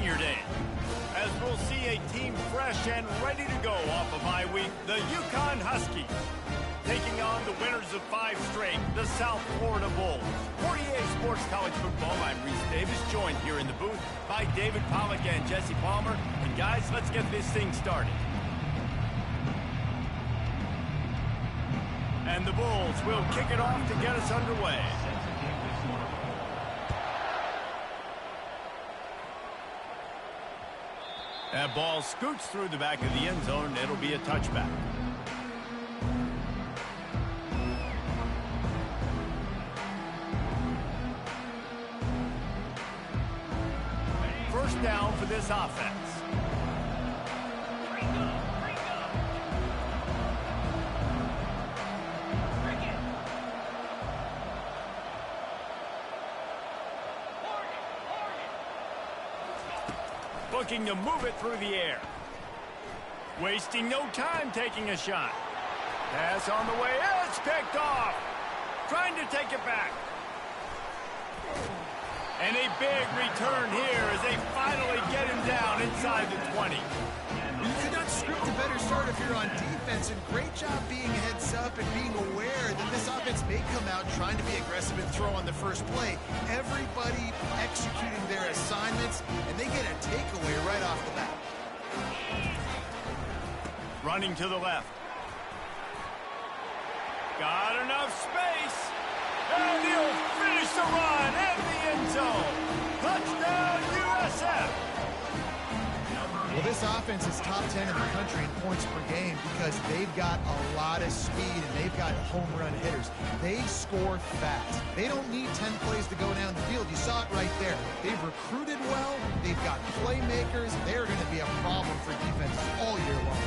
senior day, as we'll see a team fresh and ready to go off of bye week, the Uconn Huskies, taking on the winners of 5 straight, the South Florida Bulls. For EA Sports College Football, I'm Reese Davis, joined here in the booth by David Pollack and Jesse Palmer. And guys, let's get this thing started. And the Bulls will kick it off to get us underway. That ball scoots through the back of the end zone. It'll be a touchback. First down for this offense. Looking to move it through the air. Wasting no time taking a shot. Pass on the way. It's picked off. Trying to take it back. And a big return here as they finally get him down inside the 20. You could not script a better start if you're on defense, and great job being heads up and being aware that this offense may come out trying to be aggressive and throw on the first play. Everybody executing their assignments, and they get a takeaway right off the bat. Running to the left. Got enough space. And he'll finish the run in the end zone. Touchdown, USF. Well, this offense is top 10 in the country in points per game because they've got a lot of speed and they've got home run hitters. They score fast. They don't need 10 plays to go down the field. You saw it right there. They've recruited well. They've got playmakers. They're going to be a problem for defenses all year long.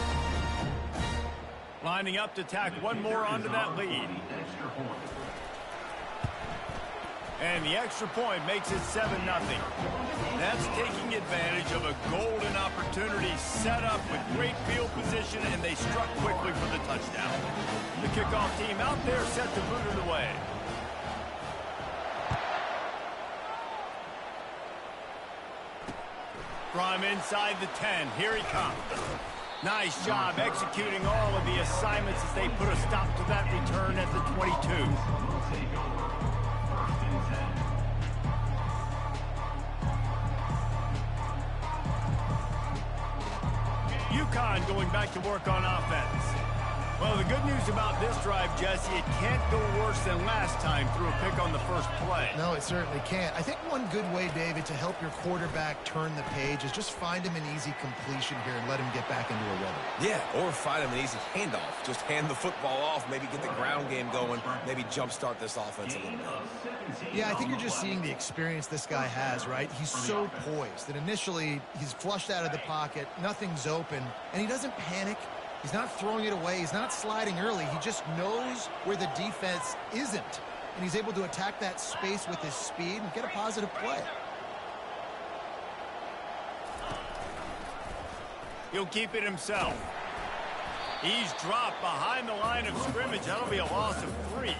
Lining up to tack one more onto that lead. And the extra point makes it 7-0. That's taking advantage of a golden opportunity set up with great field position, and they struck quickly for the touchdown. The kickoff team out there set to boot it away. From inside the 10, here he comes. Nice job executing all of the assignments as they put a stop to that return at the 22. Uconn going back to work on offense. Well, the good news about this drive, Jesse, it can't go worse than last time through a pick on the first play. No, it certainly can't. I think one good way, David, to help your quarterback turn the page is just find him an easy completion here and let him get back into a rhythm. Yeah, or find him an easy handoff. Just hand the football off, maybe get the ground game going, maybe jumpstart this offense a little bit. Yeah, I think you're just seeing the experience this guy has, right? He's so poised that initially he's flushed out of the pocket, nothing's open, and he doesn't panic. He's not throwing it away. He's not sliding early. He just knows where the defense isn't. And he's able to attack that space with his speed and get a positive play. He'll keep it himself. He's dropped behind the line of scrimmage. That'll be a loss of 3.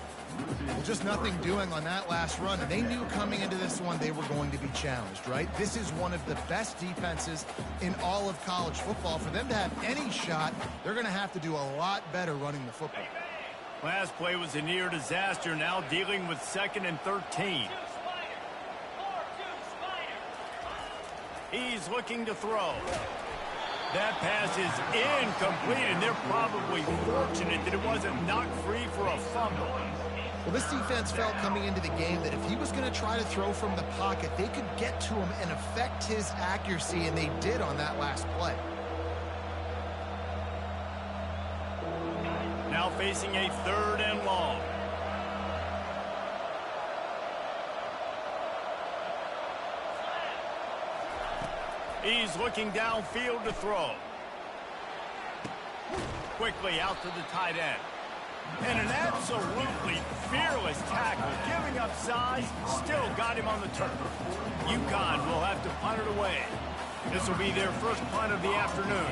Well, just nothing doing on that last run. And they knew coming into this one they were going to be challenged, right? This is one of the best defenses in all of college football. For them to have any shot, they're going to have to do a lot better running the football. Last play was a near disaster. Now dealing with 2nd and 13. He's looking to throw. That pass is incomplete, and they're probably fortunate that it wasn't knocked free for a fumble. Well, this defense felt coming into the game that if he was going to try to throw from the pocket, they could get to him and affect his accuracy, and they did on that last play. Now facing a 3rd and long. He's looking downfield to throw. Quickly out to the tight end. And an absolutely fearless tackle, giving up size, still got him on the turf. Uconn will have to punt it away. This will be their first punt of the afternoon.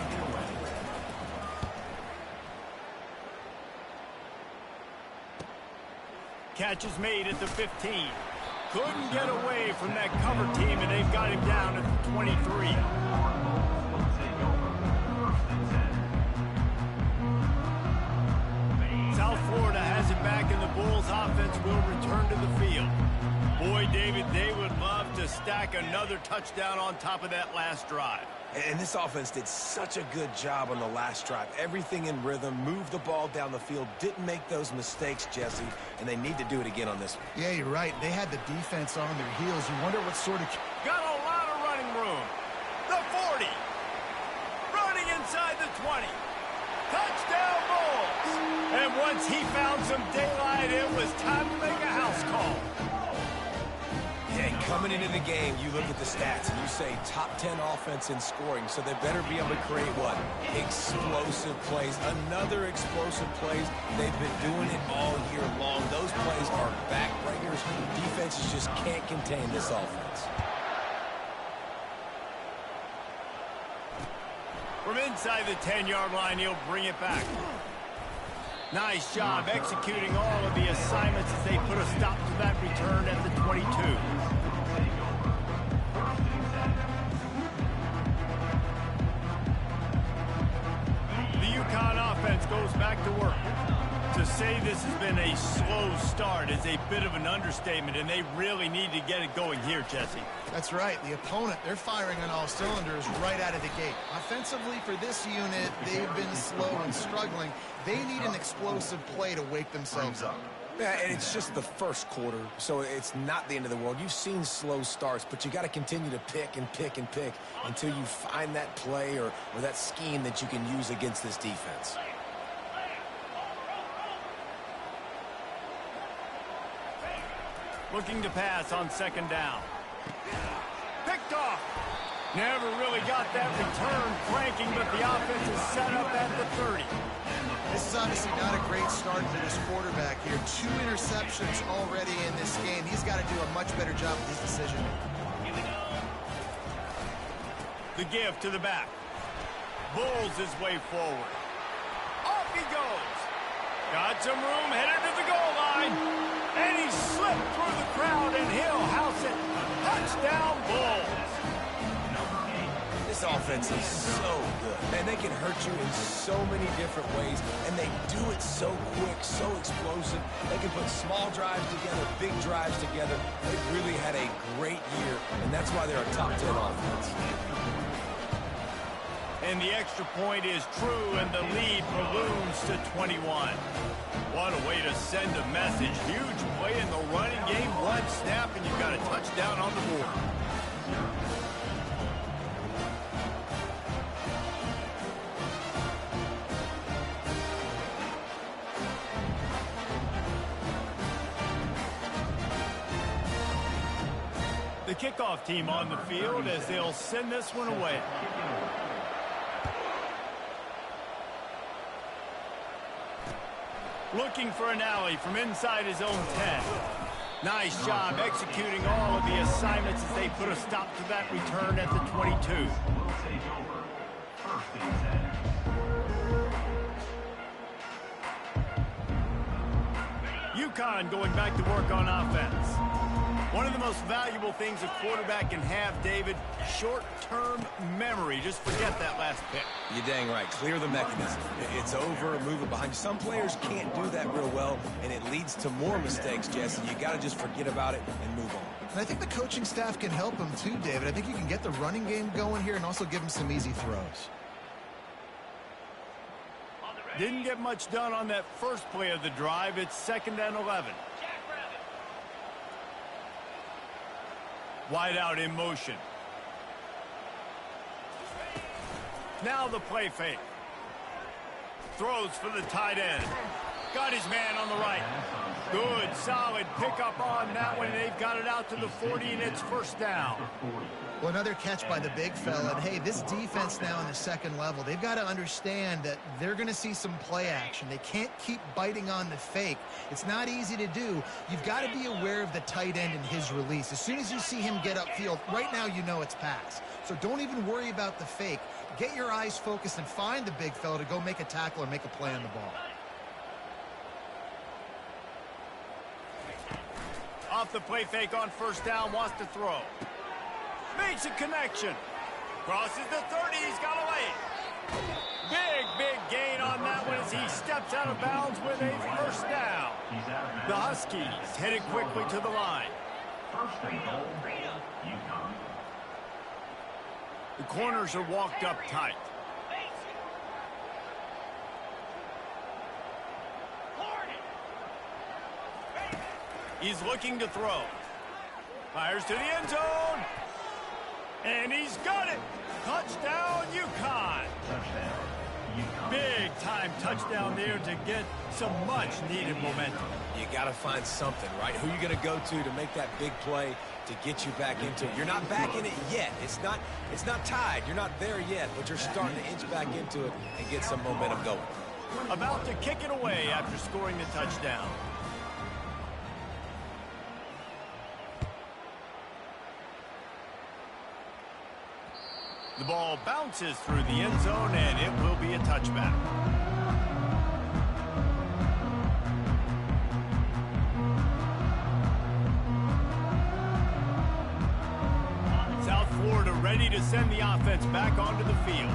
Catch is made at the 15. Couldn't get away from that cover team, and they've got him down at the 23. stack another touchdown on top of that last drive. And this offense did such a good job on the last drive. Everything in rhythm, moved the ball down the field, didn't make those mistakes, Jesse, and they need to do it again on this one. Yeah, you're right. They had the defense on their heels. You wonder what sort of... Got a lot of running room. The 40. Running inside the 20. Touchdown Bulls. And once he found some daylight, it was time to make a house call. And coming into the game, you look at the stats and you say top 10 offense in scoring, so they better be able to create what? Explosive plays. Another explosive plays. They've been doing it all year long. Those plays are backbreakers. Defenses just can't contain this offense. From inside the 10-yard line, he'll bring it back. Nice job executing all of the assignments as they put a stop to that return at the 22. The Uconn offense goes back to work. To say this has been a slow start is a bit of an understatement, and they really need to get it going here, Jesse. That's right. The opponent, they're firing on all cylinders right out of the gate. Offensively, for this unit, they've been slow and struggling. They need an explosive play to wake themselves up. Yeah, and it's just the first quarter, so it's not the end of the world. You've seen slow starts, but you got to continue to pick and pick and pick until you find that play or that scheme that you can use against this defense. Looking to pass on second down. Picked off. Never really got that return cranking, but the offense is set up at the 30. This is obviously not a great start for this quarterback here. 2 interceptions already in this game. He's got to do a much better job with his decision. The give to the back. Bulls his way forward. Off he goes. Got some room, headed to the goal line. And he slipped through the crowd, and he'll house it. Touchdown, Bulls. This offense is so good, and they can hurt you in so many different ways, and they do it so quick, so explosive. They can put small drives together, big drives together. They've really had a great year, and that's why they're a top 10 offense. And the extra point is true, and the lead balloons to 21. What a way to send a message. Huge play in the running game. One snap, and you've got a touchdown on the board. The kickoff team on the field as they'll send this one away. Looking for an alley from inside his own 10. Nice job executing all of the assignments as they put a stop to that return at the 22. Uconn going back to work on offense. One of the most valuable things a quarterback can have, David, short-term memory. Just forget that last pick. You're dang right. Clear the mechanism. It's over, move it behind you. Some players can't do that real well, and it leads to more mistakes, Jesse. You got to just forget about it and move on. And I think the coaching staff can help him too, David. I think you can get the running game going here and also give him some easy throws. Didn't get much done on that first play of the drive. It's 2nd and 11. Wide out in motion. Now the play fake. Throws for the tight end. Got his man on the right. Good, solid pickup on that one. They've got it out to the 40, and it's first down. Well, another catch by the big fella. And, hey, this defense now in the second level, they've got to understand that they're going to see some play action. They can't keep biting on the fake. It's not easy to do. You've got to be aware of the tight end and his release. As soon as you see him get upfield, right now you know it's pass. So don't even worry about the fake. Get your eyes focused and find the big fella to go make a tackle or make a play on the ball. Off the play fake on first down, wants to throw. Makes a connection. Crosses the 30, he's got away. Big gain on that one as he steps out of bounds with a first down. The Huskies headed quickly to the line. The corners are walked up tight. He's looking to throw. Fires to the end zone. And he's got it. Touchdown, Uconn. Big time touchdown there to get some much needed momentum. You got to find something, right? Who are you going to go to make that big play to get you back into it? You're not back in it yet. It's not tied. You're not there yet, but you're starting to inch back into it and get some momentum going. About to kick it away after scoring the touchdown. The ball bounces through the end zone, and it will be a touchback. South Florida ready to send the offense back onto the field.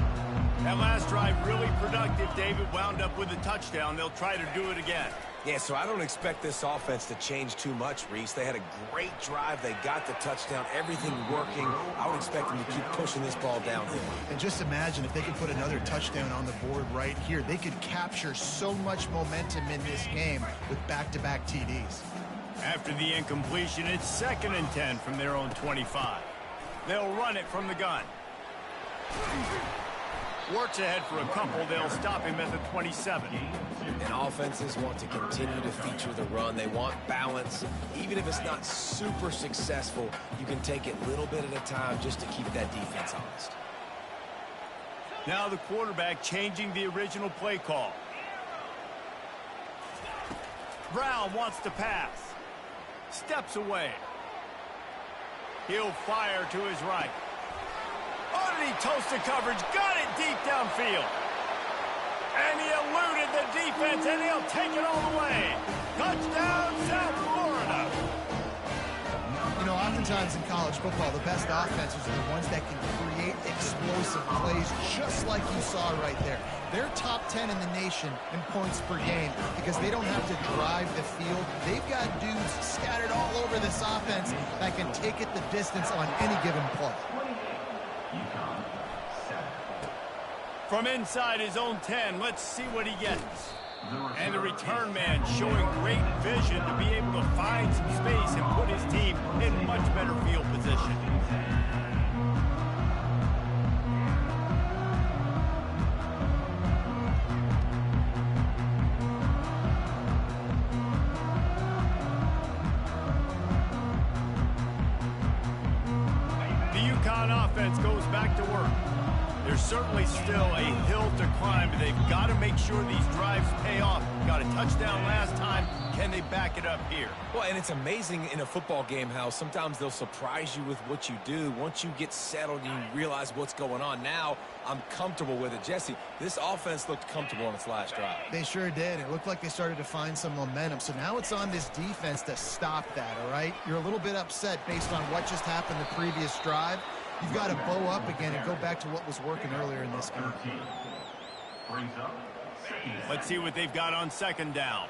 That last drive really productive. David wound up with a touchdown. They'll try to do it again. Yeah, so I don't expect this offense to change too much, Reese. They had a great drive. They got the touchdown. Everything working. I would expect them to keep pushing this ball downhill. And just imagine if they could put another touchdown on the board right here. They could capture so much momentum in this game with back-to-back TDs. After the incompletion, it's 2nd and 10 from their own 25. They'll run it from the gun. Works ahead for a couple. They'll stop him at the 27. And offenses want to continue to feature the run. They want balance. Even if it's not super successful, you can take it a little bit at a time just to keep that defense honest. Now the quarterback changing the original play call. Brown wants to pass. Steps away. He'll fire to his right. Underneath toasted coverage, got it deep downfield. And he eluded the defense, and he'll take it all the way. Touchdown, South Florida. You know, oftentimes in college football, the best offenses are the ones that can create explosive plays, just like you saw right there. They're top 10 in the nation in points per game because they don't have to drive the field. They've got dudes scattered all over this offense that can take it the distance on any given play. From inside his own 10, let's see what he gets. And the return man showing great vision to be able to find some space and put his team in much better field position. The Uconn offense goes back to work. There's certainly still a hill to climb, but they've got to make sure these drives pay off. Got a touchdown last time. Can they back it up here? Well, and it's amazing in a football game how sometimes they'll surprise you with what you do. Once you get settled and you realize what's going on, now I'm comfortable with it. Jesse, this offense looked comfortable on its last drive. They sure did. It looked like they started to find some momentum. So now it's on this defense to stop that, all right? You're a little bit upset based on what just happened the previous drive. You've got to bow up again and go back to what was working earlier in this game. Let's see what they've got on 2nd down.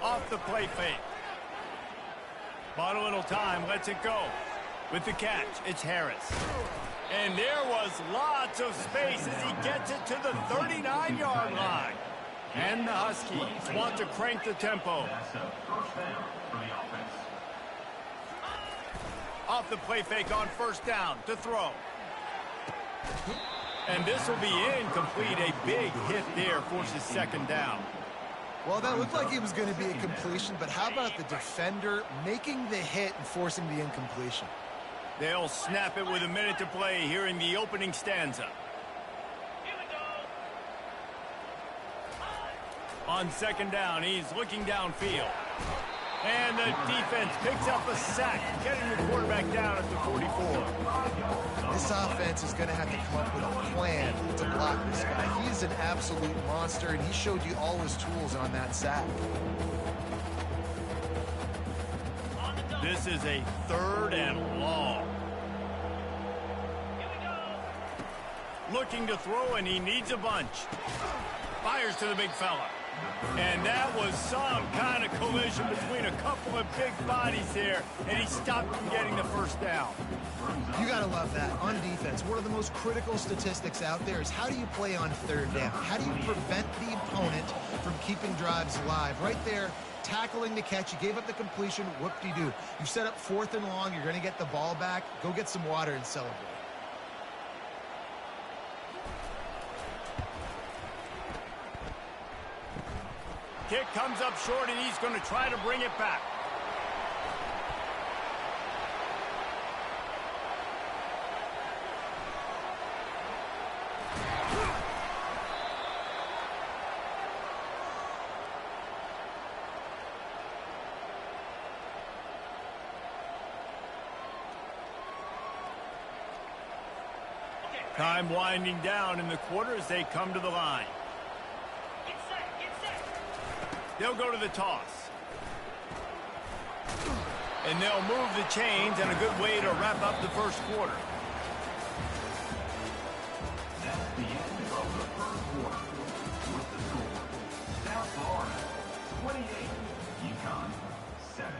Off the play fake. Bought a little time, lets it go. With the catch, it's Harris. And there was lots of space as he gets it to the 39-yard line. And the Huskies want to crank the tempo. Off the play fake on 1st down to throw. And this will be incomplete. A big hit there forces 2nd down. Well, that looked like it was going to be a completion, but how about the defender making the hit and forcing the incompletion? They'll snap it with a minute to play here in the opening stanza. On 2nd down, he's looking downfield. And the defense picks up a sack, getting the quarterback down at the 44. This offense is going to have to come up with a plan to block this guy. He's an absolute monster, and he showed you all his tools on that sack. This is a 3rd and long. Looking to throw, and he needs a bunch. Fires to the big fella. And that was some kind of collision between a couple of big bodies here, and he stopped from getting the first down. You got to love that. On defense, one of the most critical statistics out there is how do you play on third down? How do you prevent the opponent from keeping drives alive? Right there, tackling the catch. You gave up the completion. Whoop-de-doo. You set up 4th and long. You're going to get the ball back. Go get some water and celebrate. Kick comes up short, and he's going to try to bring it back. Time winding down in the quarter as they come to the line. They'll go to the toss. And they'll move the chains, and a good way to wrap up the first quarter. That's the end of the first quarter. With the score, South Florida 28, Uconn 7.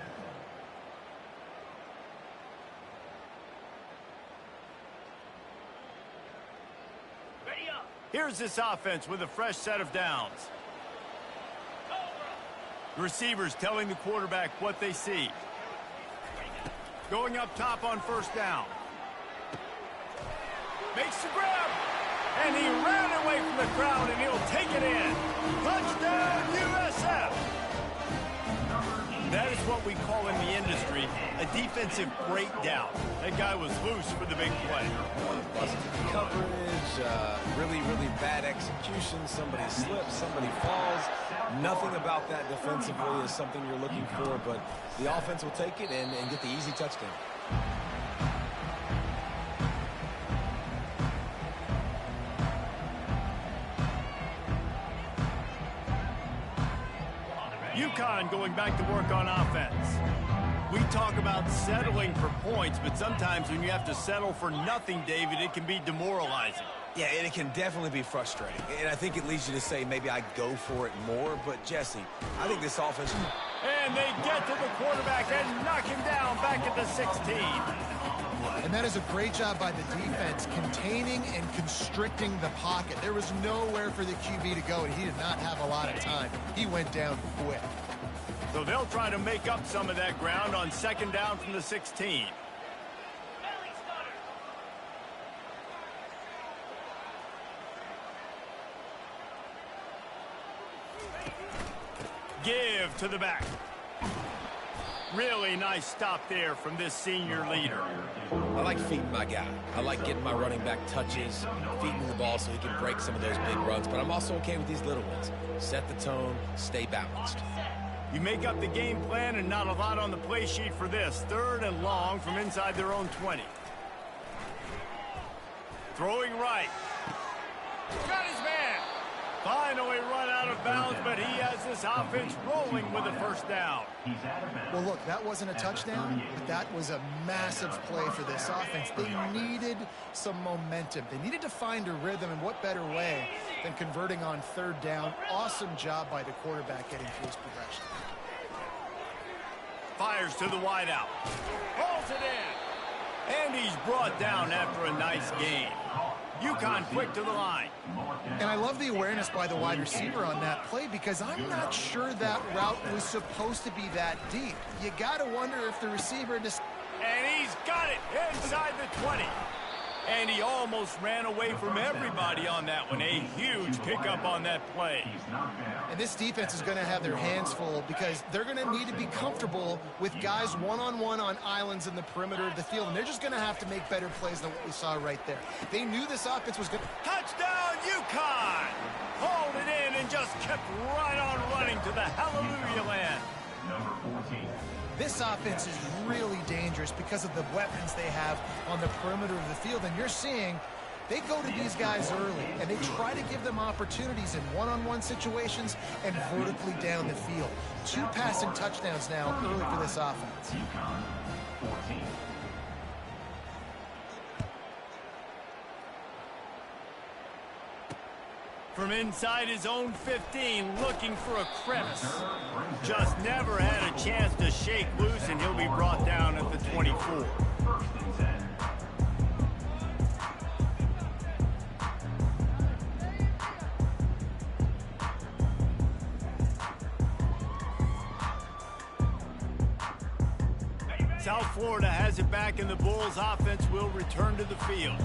Ready up. Here's this offense with a fresh set of downs. The receivers telling the quarterback what they see. Going up top on first down. Makes the grab. And he ran away from the crowd, and he'll take it in. Touchdown, USF. That is what we call in the industry a defensive breakdown. That guy was loose for the big play. Busted coverage, really bad execution. Somebody slips, somebody falls. Nothing about that defensively is something you're looking for, but the offense will take it and get the easy touchdown. Uconn going back to work on offense. We talk about settling for points, but sometimes when you have to settle for nothing, David, it can be demoralizing. Yeah, and it can definitely be frustrating. And I think it leads you to say maybe I go for it more. But, Jesse, I think this offense... And they get to the quarterback and knock him down back at the 16. And that is a great job by the defense, containing and constricting the pocket. There was nowhere for the QB to go, and he did not have a lot of time. He went down quick. So they'll try to make up some of that ground on second down from the 16. Give to the back. Really nice stop there from this senior leader. I like feeding my guy. I like getting my running back touches, feeding the ball so he can break some of those big runs. But I'm also okay with these little ones. Set the tone, stay balanced. You make up the game plan and not a lot on the play sheet for this. Third and long from inside their own 20. Throwing right. Got his man. Finally run out of bounds, but he has this offense rolling with a first down. Well, look, that wasn't a touchdown, but that was a massive play for this offense. They needed some momentum. They needed to find a rhythm, and what better way than converting on third down. Awesome job by the quarterback getting through his progression. Fires to the wideout. Pulls it in. And he's brought down after a nice gain. Uconn quick to the line. And I love the awareness by the wide receiver on that play because I'm not sure that route was supposed to be that deep. You got to wonder if the receiver just... And he's got it inside the 20. And he almost ran away from everybody on that one. A huge pickup on that play. And this defense is going to have their hands full because they're going to need to be comfortable with guys one-on-one on islands in the perimeter of the field. And they're just going to have to make better plays than what we saw right there. They knew this offense was going to... Touchdown, Uconn! Hauled it in and just kept right on running to the hallelujah land. Number 14. This offense is really dangerous because of the weapons they have on the perimeter of the field. And you're seeing they go to these guys early, and they try to give them opportunities in one-on-one situations and vertically down the field. 2 passing touchdowns now early for this offense. Uconn 14. From inside his own 15, looking for a crevice. Just never had a chance to shake loose, and he'll be brought down at the 24. South Florida has it back, and the Bulls offense will return to the field.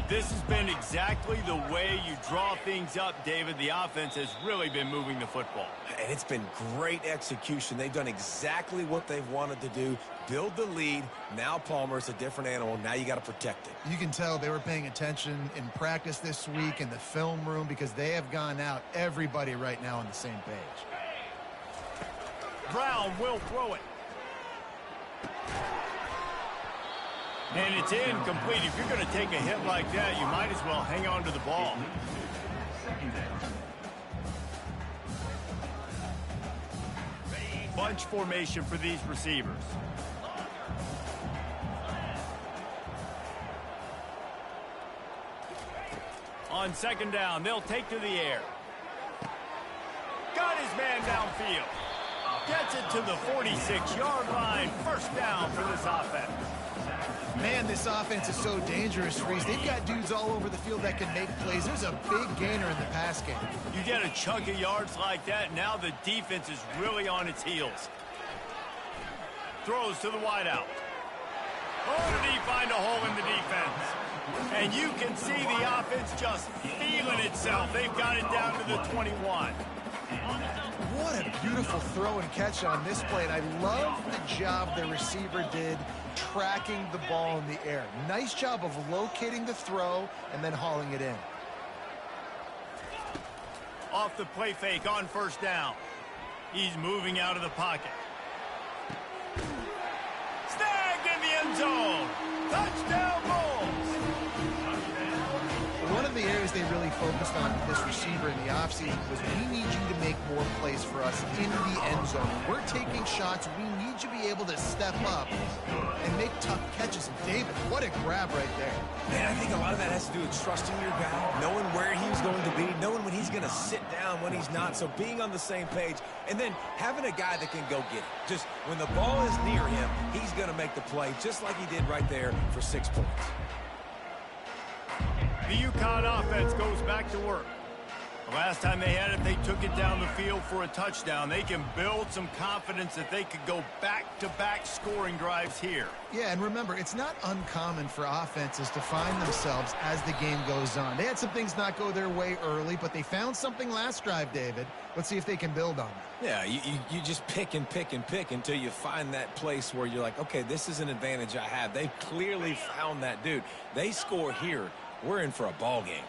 This has been exactly the way you draw things up, David. The offense has really been moving the football. And it's been great execution. They've done exactly what they've wanted to do. Build the lead. Now Palmer's a different animal. Now you got to protect it. You can tell they were paying attention in practice this week in the film room because they have gone out, everybody right now on the same page. Brown will throw it. And it's incomplete. If you're going to take a hit like that, you might as well hang on to the ball. Bunch formation for these receivers. On second down, they'll take to the air. Got his man downfield. Gets it to the 46-yard line. First down for this offense. Man, this offense is so dangerous, Reese. They've got dudes all over the field that can make plays. There's a big gainer in the pass game. You get a chunk of yards like that, now the defense is really on its heels. Throws to the wideout. Oh, did he find a hole in the defense? And you can see the offense just feeling itself. They've got it down to the 21. What a beautiful throw and catch on this play. And I love the job the receiver did tracking the ball in the air. Nice job of locating the throw and then hauling it in. Off the play fake on first down. He's moving out of the pocket. Snagged in the end zone. Touchdown, Bulls. One of the areas they really focused on with this receiver in the offseason was we need you to make more plays for us in the end zone. We're taking shots. We need you to be able to step up and make tough catches. And David, what a grab right there. Man, I think a lot of that has to do with trusting your guy, knowing where he's going to be, knowing when he's going to sit down, when he's not. So being on the same page, and then having a guy that can go get it. Just when the ball is near him, he's going to make the play, just like he did right there for 6 points. The Uconn offense goes back to work. The last time they had it, they took it down the field for a touchdown. They can build some confidence that they could go back-to-back scoring drives here. Yeah, and remember, it's not uncommon for offenses to find themselves as the game goes on. They had some things not go their way early, but they found something last drive, David. Let's see if they can build on that. Yeah, you just pick and pick and pick until you find that place where you're like, okay, this is an advantage I have. They clearly found that dude. They score here. We're in for a ball game.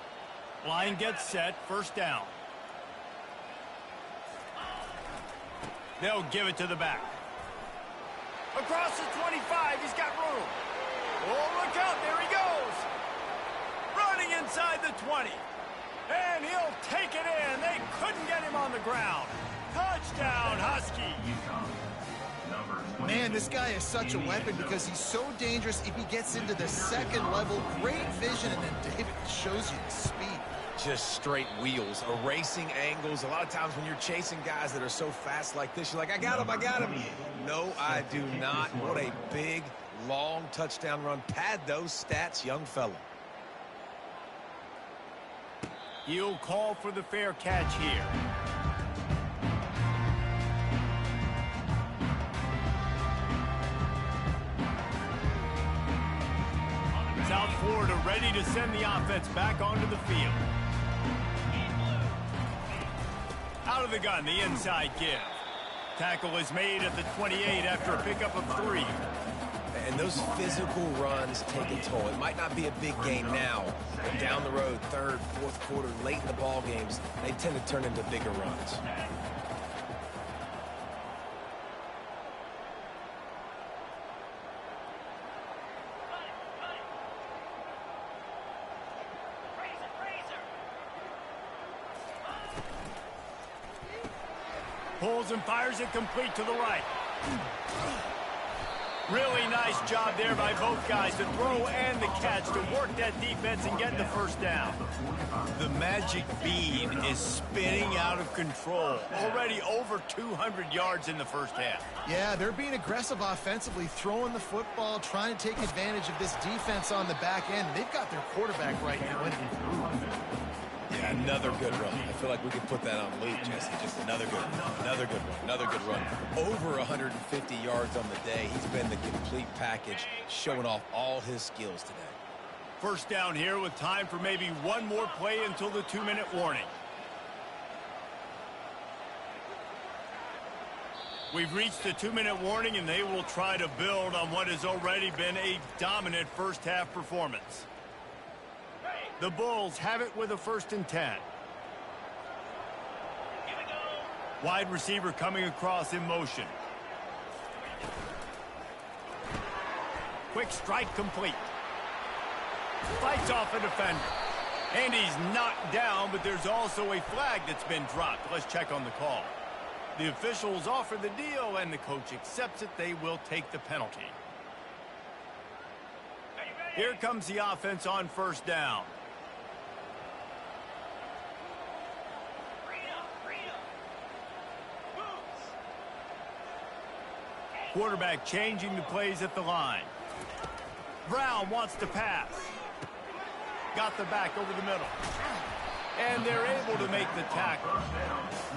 Line gets set, first down. They'll give it to the back. Across the 25, he's got room. Oh, look out, there he goes. Running inside the 20. And he'll take it in. They couldn't get him on the ground. Touchdown, Husky. Man, this guy is such a weapon because he's so dangerous if he gets into the second level. Great vision, and then David shows you the speed. Just straight wheels, erasing angles. A lot of times when you're chasing guys that are so fast like this, you're like, I got him. No, I do not. What a big, long touchdown run. Pad those stats, young fella. He'll call for the fair catch here. South Florida ready to send the offense back onto the field. Out of the gun, the inside give. Tackle is made at the 28 after a pickup of 3. And those physical runs take a toll. It might not be a big game now, but down the road, third, fourth quarter, late in the ball games, they tend to turn into bigger runs. Pulls and fires it complete to the right. Really nice job there by both guys to throw and the catch to work that defense and get the first down. The magic bean is spinning out of control. Already over 200 yards in the first half. Yeah, they're being aggressive offensively, throwing the football, trying to take advantage of this defense on the back end. They've got their quarterback right now. Yeah, another good run. I feel like we could put that on loop, Jesse. Just another good run, another good run, another good run. Over 150 yards on the day. He's been the complete package, showing off all his skills today. First down here with time for maybe one more play until the 2-minute warning. We've reached the 2-minute warning, and they will try to build on what has already been a dominant first-half performance. The Bulls have it with a 1st and 10. Wide receiver coming across in motion. Quick strike complete. Fights off a defender. And he's knocked down, but there's also a flag that's been dropped. Let's check on the call. The officials offer the deal, and the coach accepts it. They will take the penalty. Here comes the offense on 1st down. Quarterback changing the plays at the line. Brown wants to pass. Got the back over the middle. And they're able to make the tackle.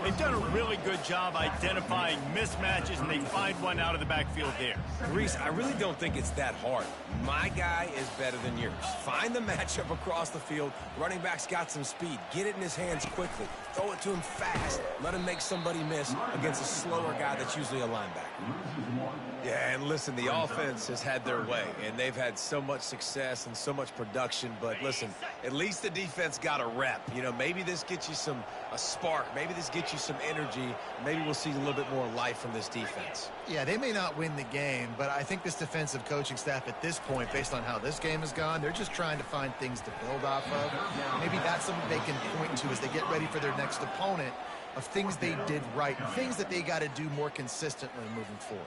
They've done a really good job identifying mismatches, and they find one out of the backfield there. Reese, I really don't think it's that hard. My guy is better than yours. Find the matchup across the field. Running back's got some speed. Get it in his hands quickly. Throw it to him fast. Let him make somebody miss against a slower guy that's usually a linebacker. Yeah, and listen, the offense has had their way, and they've had so much success and so much production. But listen, at least the defense got a rep. You know, maybe this gets you a spark. Maybe this gets you some energy. Maybe we'll see a little bit more life from this defense. Yeah, they may not win the game, but I think this defensive coaching staff at this point, based on how this game has gone, they're just trying to find things to build off of. Maybe that's something they can point to as they get ready for their next opponent, of things they did right, things that they got to do more consistently moving forward.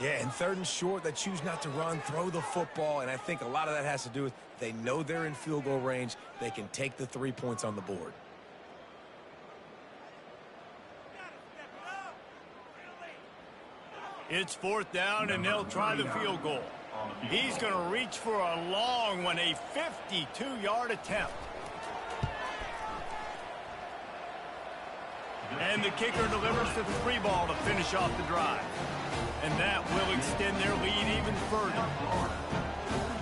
Yeah, and 3rd and short, they choose not to run, throw the football, and I think a lot of that has to do with they know they're in field goal range. They can take the 3 points on the board. It's 4th down, and they'll try the field goal. He's going to reach for a long one, a 52-yard attempt. And the kicker delivers the 3 ball to finish off the drive. And that will extend their lead even further.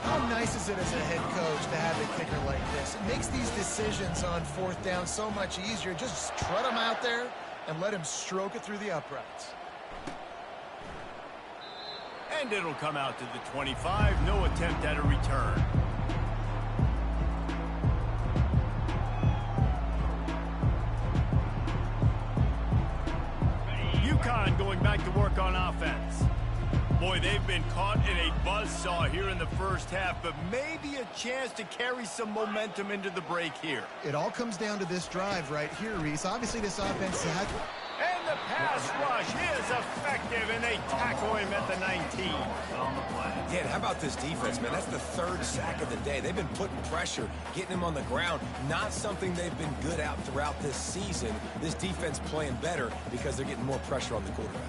How nice is it as a head coach to have a kicker like this? It makes these decisions on 4th down so much easier. Just trot him out there and let him stroke it through the uprights. And it'll come out to the 25. No attempt at a return. Uconn going back to work on offense. Boy, they've been caught in a buzzsaw here in the first half, but maybe a chance to carry some momentum into the break here. It all comes down to this drive right here, Reese. Obviously, this offense had... And the pass rush is effective, and they tackle him at the 19. Yeah, and how about this defense, man? That's the 3rd sack of the day. They've been putting pressure, getting him on the ground. Not something they've been good at throughout this season. This defense playing better because they're getting more pressure on the quarterback.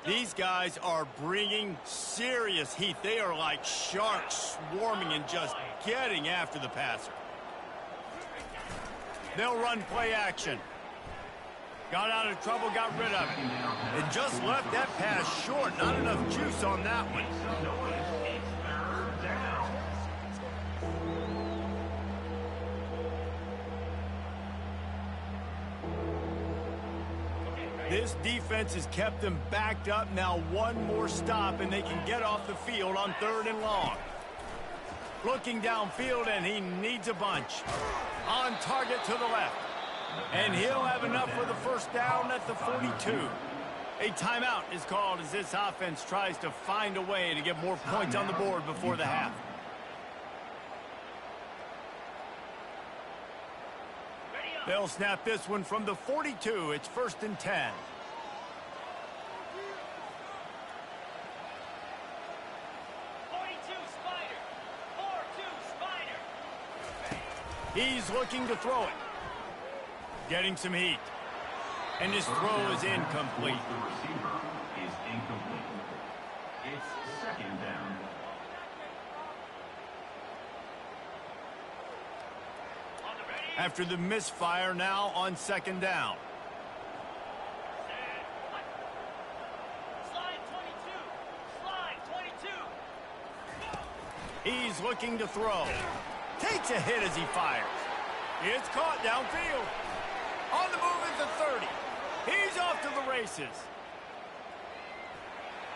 These guys are bringing serious heat. They are like sharks swarming and just getting after the passer. They'll run play action. Got out of trouble, got rid of it. And just left that pass short. Not enough juice on that one. This defense has kept them backed up. Now one more stop, and they can get off the field on 3rd and long. Looking downfield, and he needs a bunch. On target to the left. And he'll have enough for the 1st down at the 42. A timeout is called as this offense tries to find a way to get more points on the board before the half. They'll snap this one from the 42. It's 1st and 10. He's looking to throw it. Getting some heat. And his throw is incomplete. The receiver is incomplete. It's 2nd down. After the misfire, now on 2nd down. He's looking to throw. Takes a hit as he fires. It's caught downfield. On the move at the 30. He's off to the races.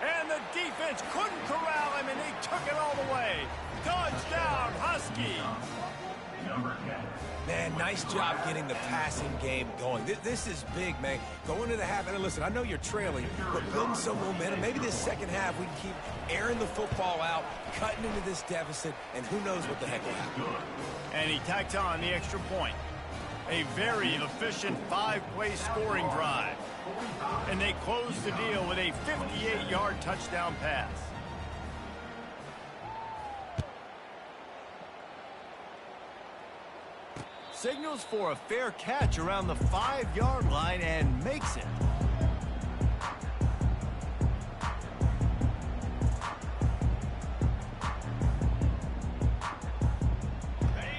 And the defense couldn't corral him, and he took it all the way. Touchdown, Husky. Number 10. Man, nice job getting the passing game going. This is big, man. Going into the half, and listen, I know you're trailing, but building some momentum. Maybe this second half we can keep airing the football out, cutting into this deficit, and who knows what the heck will happen. And he tacked on the extra point. A very efficient 5-play scoring drive. And they close the deal with a 58-yard touchdown pass. Signals for a fair catch around the 5-yard line and makes it.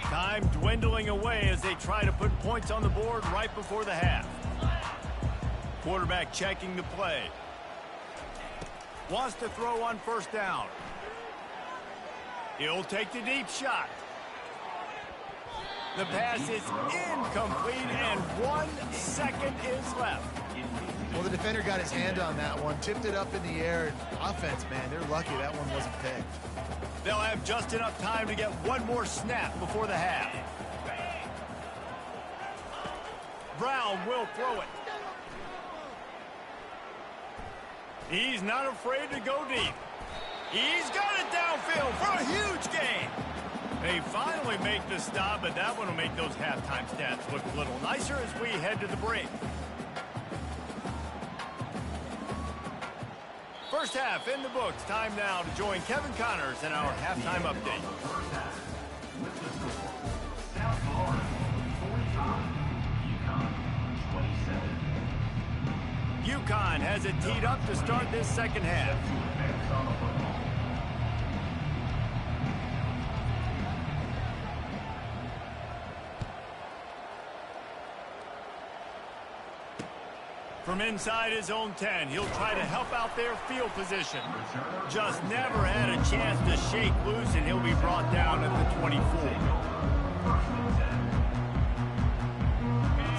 Time dwindling away as they try to put points on the board right before the half. Quarterback checking the play. Wants to throw on 1st down. He'll take the deep shot. The pass is incomplete, and 1 second is left. Well, the defender got his hand on that one, tipped it up in the air. Offense, man, they're lucky that one wasn't picked. They'll have just enough time to get one more snap before the half. Brown will throw it. He's not afraid to go deep. He's got it downfield for a huge gain. They finally make the stop, but that one will make those halftime stats look a little nicer as we head to the break. First half in the books. Time now to join Kevin Connors in our halftime update. First half. With the score, South Florida 45, UConn 27. UConn has it teed up to start this second half. Effects on the football. From inside his own 10, he'll try to help out their field position. Just never had a chance to shake loose, and he'll be brought down at the 24.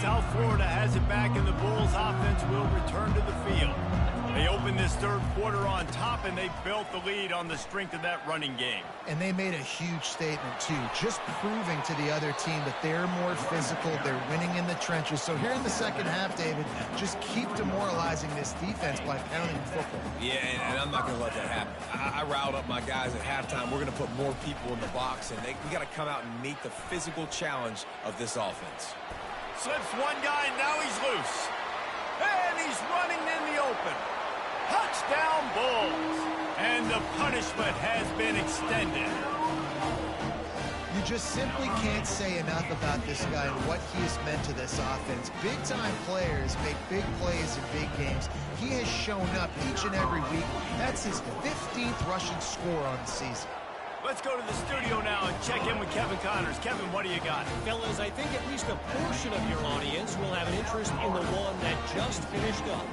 South Florida has it back, and the Bulls offense will return to the field. They opened this third quarter on top, and they built the lead on the strength of that running game. And they made a huge statement, too, just proving to the other team that they're more physical, they're winning in the trenches. So here in the second half, David, just keep demoralizing this defense by pounding the football. Yeah, and I'm not going to let that happen. I riled up my guys at halftime. We're going to put more people in the box, and we got to come out and meet the physical challenge of this offense. Slips one guy, now he's loose. And he's running in the open. Touchdown, Bulls. And the punishment has been extended. You just simply can't say enough about this guy and what he has meant to this offense. Big-time players make big plays in big games. He has shown up each and every week. That's his 15th rushing score on the season. Let's go to the studio now and check in with Kevin Connors. Kevin, what do you got? Fellas, I think at least a portion of your audience will have an interest in the one that just finished up.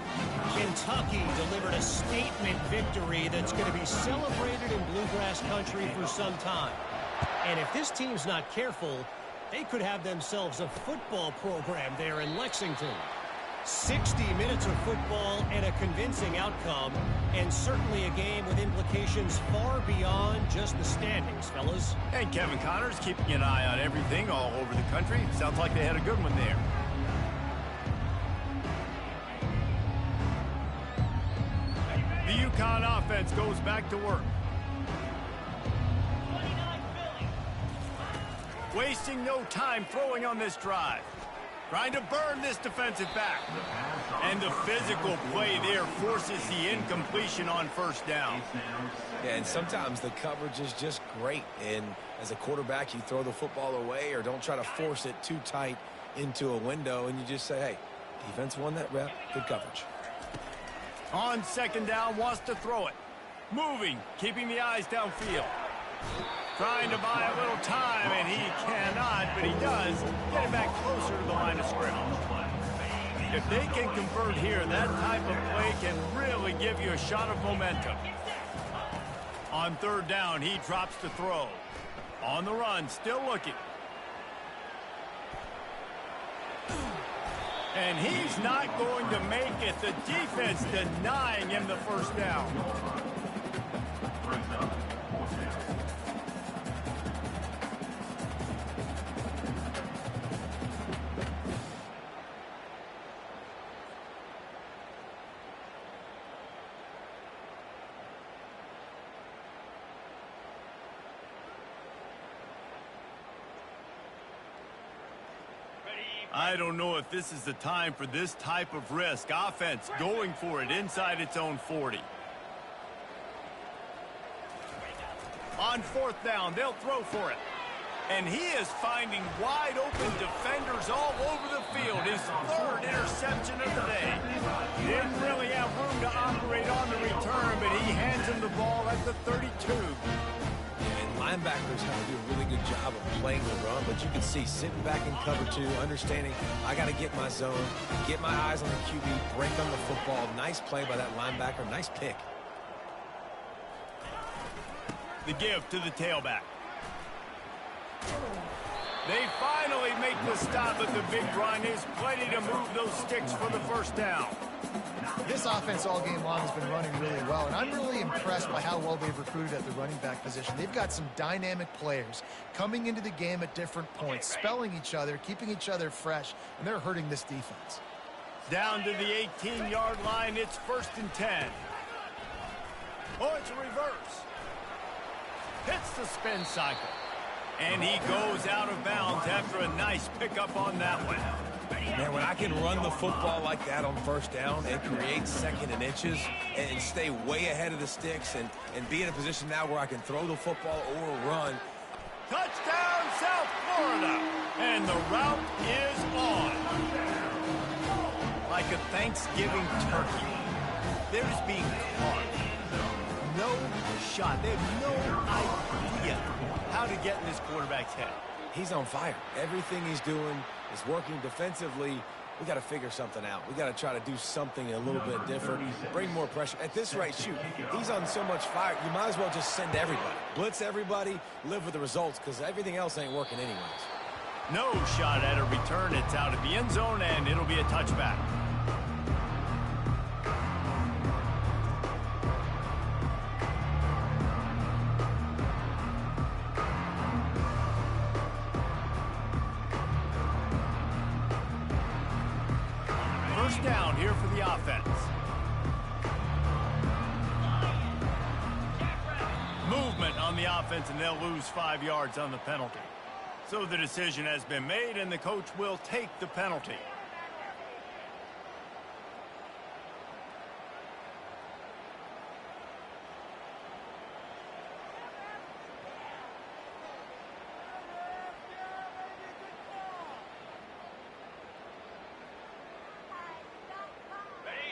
Kentucky delivered a statement victory that's going to be celebrated in Bluegrass country for some time. And if this team's not careful, they could have themselves a football program there in Lexington. 60 minutes of football and a convincing outcome, and certainly a game with implications far beyond just the standings, fellas. And Kevin Connors keeping an eye on everything all over the country. Sounds like they had a good one there. The UConn offense goes back to work. Wasting no time throwing on this drive. Trying to burn this defensive back. And the physical play there forces the incompletion on first down. Yeah, and sometimes the coverage is just great. And as a quarterback, you throw the football away or don't try to force it too tight into a window, and you just say, hey, defense won that rep. Good coverage. On second down, wants to throw it. Moving, keeping the eyes downfield. Trying to buy a little time, and he cannot, but he does get it back closer to the line of scrimmage. If they can convert here, that type of play can really give you a shot of momentum. On third down, he drops to throw. On the run, still looking. And he's not going to make it. The defense denying him the first down. I don't know if this is the time for this type of risk. Offense going for it inside its own 40. On fourth down, they'll throw for it. And he is finding wide open defenders all over the field. His third interception of the day. Didn't really have room to operate on the return, but he hands him the ball at the 32. Linebackers have to do a really good job of playing the run, but you can see sitting back in cover two, understanding I got to get my zone, get my eyes on the QB, break on the football. Nice play by that linebacker. Nice pick. The give to the tailback. They finally make the stop at the big run. Is plenty to move those sticks for the first down. This offense all game long has been running really well, and I'm really impressed by how well they've recruited at the running back position. They've got some dynamic players coming into the game at different points, spelling each other, keeping each other fresh, and they're hurting this defense. Down to the 18-yard line, it's 1st and 10. Oh, it's a reverse. Hits the spin cycle. And he goes out of bounds after a nice pickup on that one. Man, when I can run the football like that on first down and create second and inches and stay way ahead of the sticks and be in a position now where I can throw the football or run. Touchdown, South Florida. And the route is on. Like a Thanksgiving turkey. They're just being caught. No shot. They have no idea how to get in this quarterback's head. He's on fire. Everything he's doing is working defensively. We got to figure something out. We got to try to do something a little bit different, bring more pressure. At this rate, shoot, he's on so much fire, you might as well just send everybody. Blitz everybody, live with the results, because everything else ain't working anyways. No shot at a return. It's out of the end zone, and it'll be a touchback. First down here for the offense. Movement on the offense, and they'll lose 5 yards on the penalty. So the decision has been made, and the coach will take the penalty.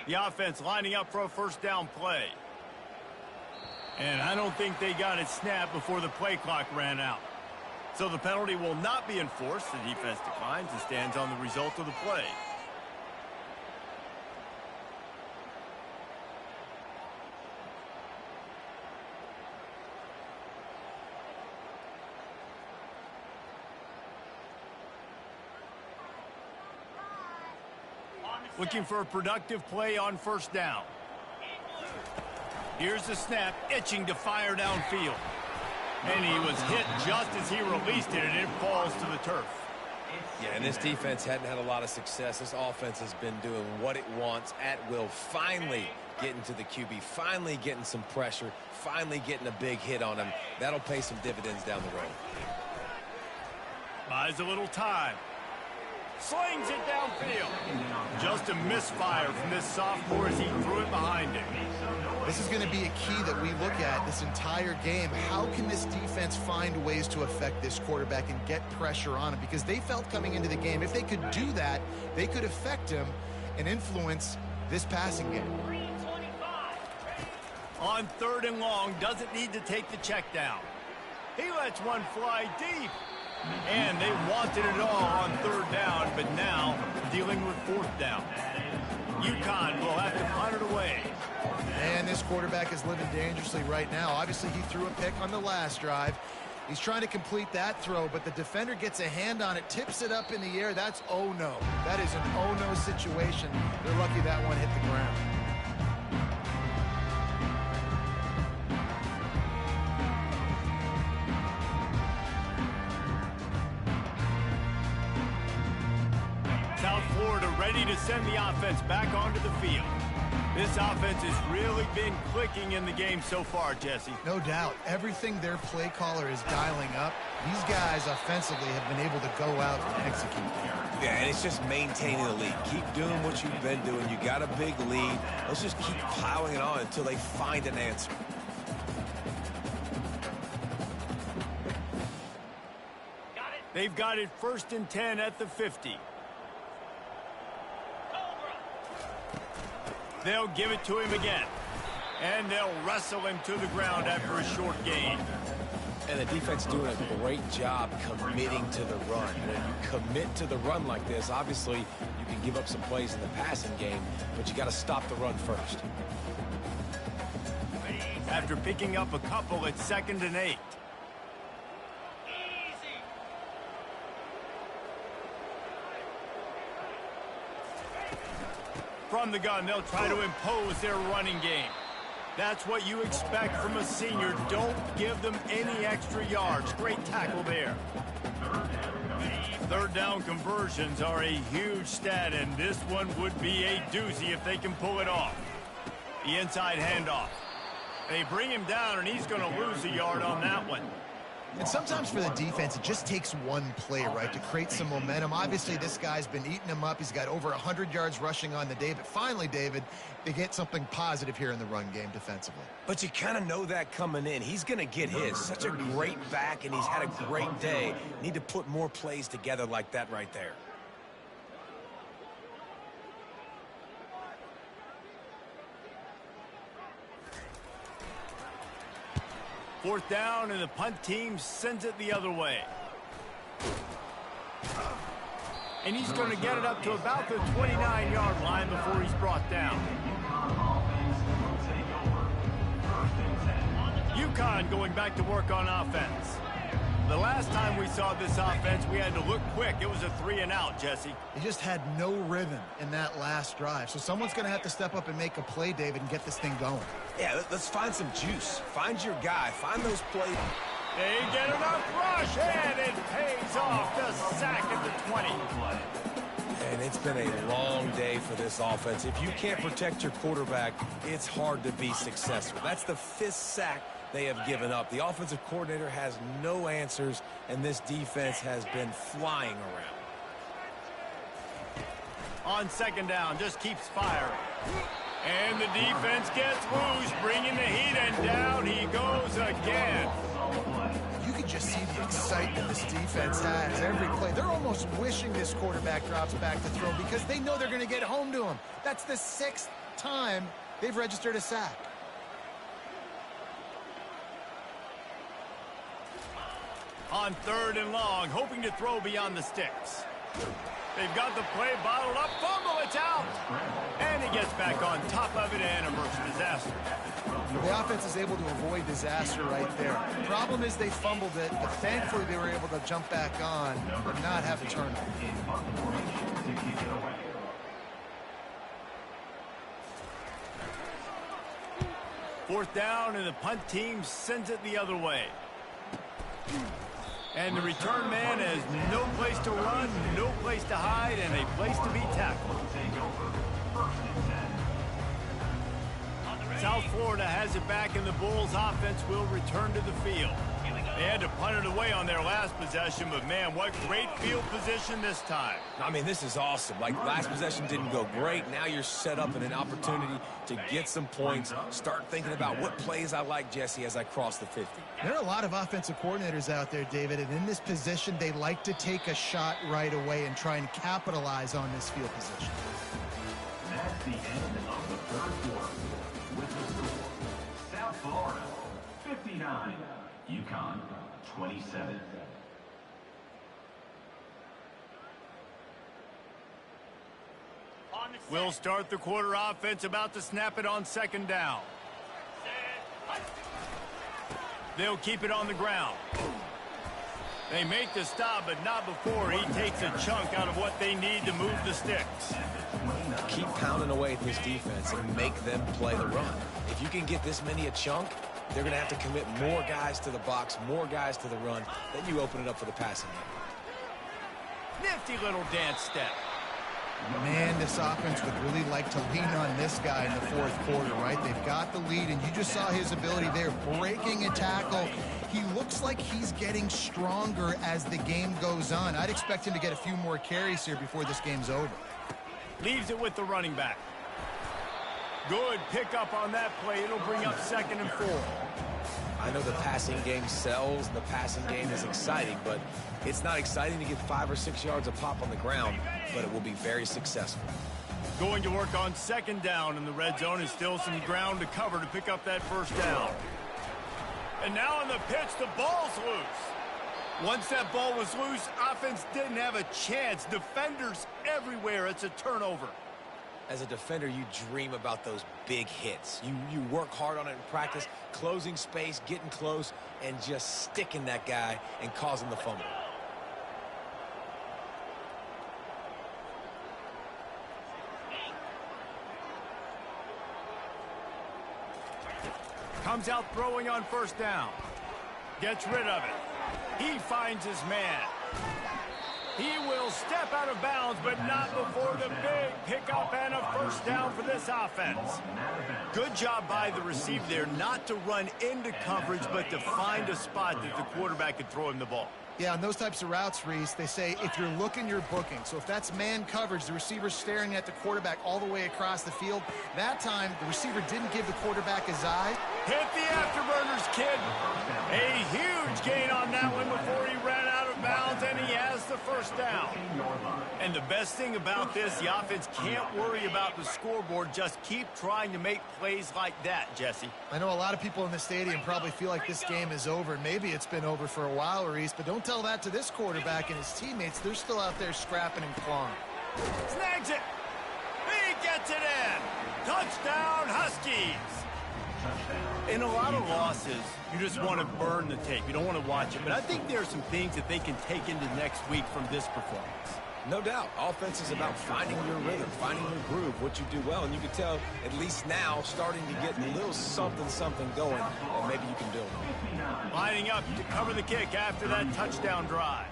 The offense lining up for a first down play. And I don't think they got it snapped before the play clock ran out. So the penalty will not be enforced. The defense declines and stands on the result of the play. Looking for a productive play on first down. Here's the snap, itching to fire downfield. And he was hit just as he released it, and it falls to the turf. Yeah, and this defense hadn't had a lot of success. This offense has been doing what it wants at will. Finally getting to the QB, finally getting some pressure, finally getting a big hit on him. That'll pay some dividends down the road. Buys a little time. Slings it downfield. Just a misfire from this sophomore as he threw it behind him. This is going to be a key that we look at this entire game. How can this defense find ways to affect this quarterback and get pressure on him? Because they felt coming into the game, if they could do that, they could affect him and influence this passing game. On 3rd and long, doesn't need to take the check down. He lets one fly deep. And they wanted it all on 3rd down, but now dealing with 4th down. UConn will have to punt it away. And this quarterback is living dangerously right now. Obviously, he threw a pick on the last drive. He's trying to complete that throw, but the defender gets a hand on it, tips it up in the air. That's oh no. That is an oh no situation. They're lucky that one hit the ground. South Florida ready to send the offense back onto the field. This offense has really been clicking in the game so far, Jesse. No doubt. Everything their play caller is dialing up, these guys offensively have been able to go out and execute. Yeah, and it's just maintaining the lead. Keep doing what you've been doing. You got a big lead. Let's just keep piling it on until they find an answer. They've got it 1st and 10 at the 50. They'll give it to him again. And they'll wrestle him to the ground after a short gain. And the defense doing a great job committing to the run. When you commit to the run like this, obviously you can give up some plays in the passing game, but you got to stop the run first. After picking up a couple, it's 2nd and 8. From the gun, they'll try to impose their running game. That's what you expect from a senior. Don't give them any extra yards. Great tackle there. 3rd down conversions are a huge stat, and this one would be a doozy if they can pull it off. The inside handoff. They bring him down, and he's going to lose a yard on that one. And sometimes for the defense, it just takes one play, right, to create some momentum. Obviously, this guy's been eating him up. He's got over 100 yards rushing on the day. But finally, David, they get something positive here in the run game defensively. But you kind of know that coming in. He's going to get his. Such a great back, and he's had a great day. Need to put more plays together like that right there. Fourth down, and the punt team sends it the other way. And he's going to get it up to about the 29-yard line before he's brought down. UConn going back to work on offense. The last time we saw this offense, we had to look quick. It was a 3-and-out, Jesse. They just had no rhythm in that last drive. So someone's going to have to step up and make a play, David, and get this thing going. Yeah, let's find some juice. Find your guy. Find those plays. They get enough rush, and it pays off. The sack at the 20. And it's been a long day for this offense. If you can't protect your quarterback, it's hard to be successful. That's the 5th sack they have given up. The offensive coordinator has no answers, and this defense has been flying around. On 2nd down, just keeps firing. And the defense gets loose, bringing the heat, and down he goes again. You can just see the excitement this defense has every play. They're almost wishing this quarterback drops back to throw because they know they're going to get home to him. That's the 6th time they've registered a sack. On 3rd and long, hoping to throw beyond the sticks. They've got the play bottled up. Fumble, it's out. And he gets back on top of it and averts disaster. The offense is able to avoid disaster right there. The problem is they fumbled it, but thankfully they were able to jump back on and not have a turnover. 4th down, and the punt team sends it the other way. And the return man has no place to run, no place to hide, and a place to be tackled. South Florida has it back, and the Bulls offense will return to the field. They had to punt it away on their last possession, but man, what great field position this time. I mean, this is awesome. Like, last possession didn't go great. Now you're set up in an opportunity to get some points. Start thinking about what plays I like, Jesse, as I cross the 50. There are a lot of offensive coordinators out there, David, and in this position, they like to take a shot right away and try and capitalize on this field position. That's the end of the third quarter. With the score, South Florida 59, UConn 27. We'll start the quarter offense, about to snap it on second down. They'll keep it on the ground. They make the stop, but not before he takes a chunk out of what they need to move the sticks. Keep pounding away at this defense and make them play the run. If you can get this many a chunk, they're going to have to commit more guys to the box, more guys to the run. Then you open it up for the passing game. Nifty little dance step. Man, this offense would really like to lean on this guy in the fourth quarter, right? They've got the lead, and you just saw his ability there, breaking a tackle. He looks like he's getting stronger as the game goes on. I'd expect him to get a few more carries here before this game's over. Leaves it with the running back. Good pickup on that play. It'll bring up 2nd and 4. I know the passing game sells, and the passing game is exciting, but it's not exciting to get 5 or 6 yards a pop on the ground, but it will be very successful. Going to work on 2nd down, and the red zone is still some ground to cover to pick up that 1st down. And now on the pitch, the ball's loose. Once that ball was loose, offense didn't have a chance. Defenders everywhere. It's a turnover. As a defender, you dream about those big hits. You work hard on it in practice, closing space, getting close, and just sticking that guy and causing the fumble. Comes out throwing on 1st down. Gets rid of it. He finds his man. He will step out of bounds, but not before the big pickup and a 1st down for this offense. Good job by the receiver there not to run into coverage, but to find a spot that the quarterback could throw him the ball. Yeah, on those types of routes, Reese, they say if you're looking, you're booking. So if that's man coverage, the receiver's staring at the quarterback all the way across the field. That time, the receiver didn't give the quarterback his eye. Hit the afterburners, kid. A huge gain on that one before he ran out of bounds, and he has the 1st down. And the best thing about this, the offense can't worry about the scoreboard. Just keep trying to make plays like that, Jesse. I know a lot of people in the stadium probably feel like this game is over. Maybe it's been over for a while, Reese, but don't tell that to this quarterback and his teammates. They're still out there scrapping and clawing. Snags it. He gets it in. Touchdown, Huskies. In a lot of losses, you just want to burn the tape. You don't want to watch it. But I think there are some things that they can take into next week from this performance. No doubt. Offense is about finding your rhythm, finding your groove, what you do well. And you can tell, at least now, starting to get a little something going that maybe you can build on. Lining up to cover the kick after that touchdown drive.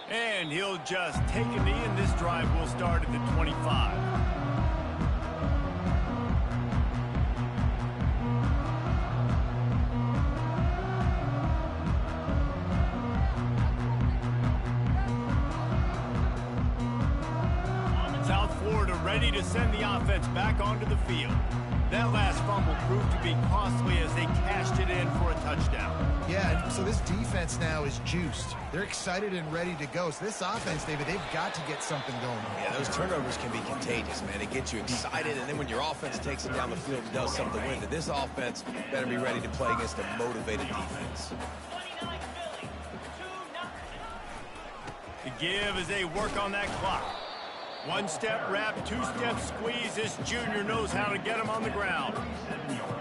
And he'll just take a knee, and this drive will start at the 25. South Florida ready to send the offense back onto the field. That last fumble proved to be costly as they cashed it in for a touchdown. Yeah, so this defense now is juiced. They're excited and ready to go. So this offense, David, they've got to get something going. Yeah, those turnovers can be contagious, man. It gets you excited, and then when your offense takes it down the field and does something to win, this offense better be ready to play against a motivated defense. The give as they work on that clock. One-step wrap, two-step squeeze. This junior knows how to get him on the ground.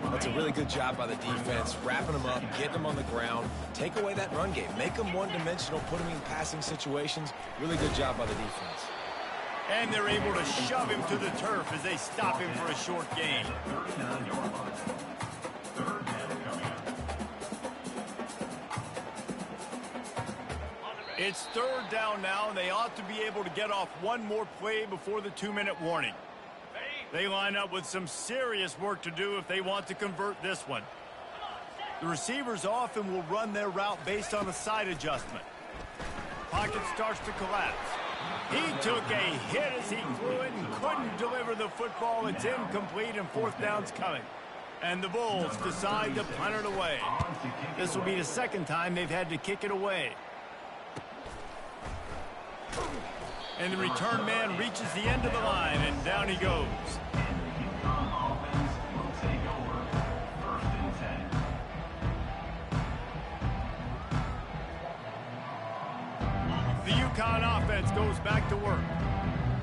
That's a really good job by the defense, wrapping them up, getting them on the ground. Take away that run game. Make them one-dimensional, put them in passing situations. Really good job by the defense. And they're able to shove him to the turf as they stop him for a short gain. It's 3rd down now, and they ought to be able to get off one more play before the 2-minute warning. They line up with some serious work to do if they want to convert this one. The receivers often will run their route based on a side adjustment. Pocket starts to collapse. He took a hit as he threw it and couldn't deliver the football. It's incomplete and fourth down's coming. And the Bulls decide to punt it away. This will be the second time they've had to kick it away. And the return man reaches the end of the line, and down he goes. The UConn offense goes back to work.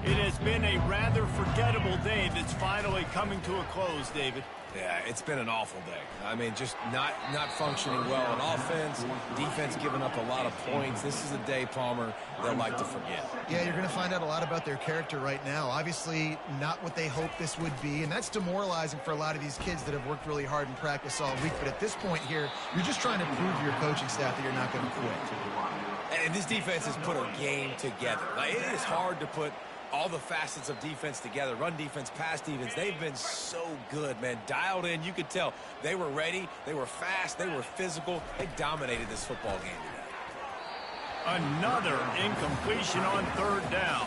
It has been a rather forgettable day that's finally coming to a close, David. Yeah, it's been an awful day. I mean, just not functioning well on offense, defense giving up a lot of points. This is a day, Palmer, they'll like to forget. Yeah, you're going to find out a lot about their character right now. Obviously, not what they hoped this would be, and that's demoralizing for a lot of these kids that have worked really hard in practice all week. But at this point here, you're just trying to prove to your coaching staff that you're not going to quit. And this defense has put a game together. Like, it is hard to put all the facets of defense together. Run defense, pass defense. They've been so good, man. Dialed in. You could tell they were ready. They were fast. They were physical. They dominated this football game today. Another incompletion on third down.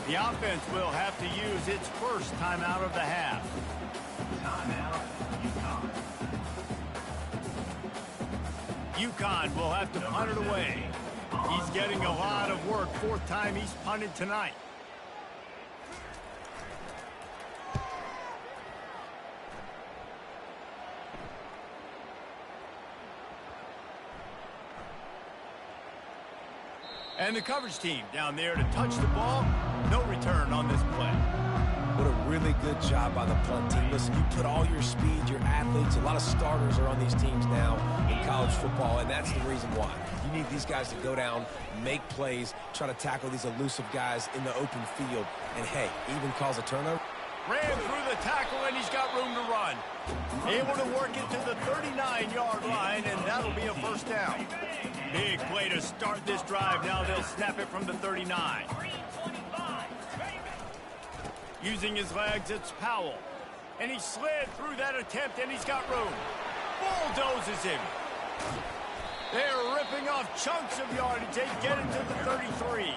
The offense will have to use its first timeout of the half. UConn will have to punt it away. He's getting a lot of work. Fourth time he's punted tonight. And the coverage team down there to touch the ball. No return on this play. What a really good job by the punt team. Listen, you put all your speed, your athletes, a lot of starters are on these teams now in college football, and that's the reason why. You need these guys to go down, make plays, try to tackle these elusive guys in the open field, and, hey, even cause a turnover. Ran through the tackle, and he's got room to run. Able to work it to the 39-yard line, and that'll be a first down. Big play to start this drive. Now they'll snap it from the 39. Using his legs, it's Powell. And he slid through that attempt, and he's got room. Bulldozes him. They're ripping off chunks of yardage. They get it to the 33.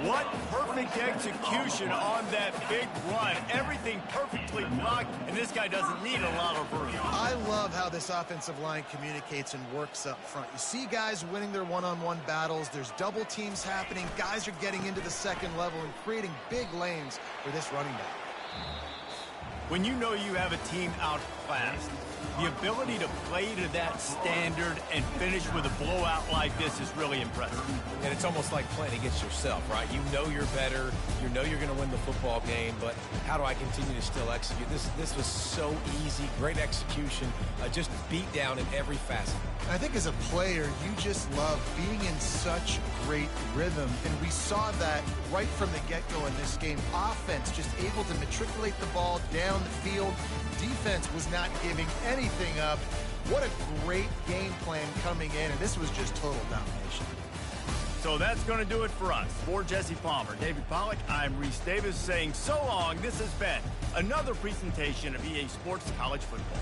What perfect execution on that big run. Everything perfectly blocked, and this guy doesn't need a lot of room. I love how this offensive line communicates and works up front. You see guys winning their one-on-one battles. There's double teams happening. Guys are getting into the second level and creating big lanes for this running back. When you know you have a team outclassed, the ability to play to that standard and finish with a blowout like this is really impressive. And it's almost like playing against yourself, right? You know you're better. You know you're going to win the football game, but how do I continue to still execute? This was so easy. Great execution. Just beat down in every facet. I think as a player, you just love being in such great rhythm, and we saw that right from the get-go in this game. Offense just able to matriculate the ball down the field. Defense was not giving anything up. What a great game plan coming in, and this was just total domination. So that's going to do it for us. For Jesse Palmer, David Pollack, I'm Reese Davis saying so long. This has been another presentation of EA Sports College Football.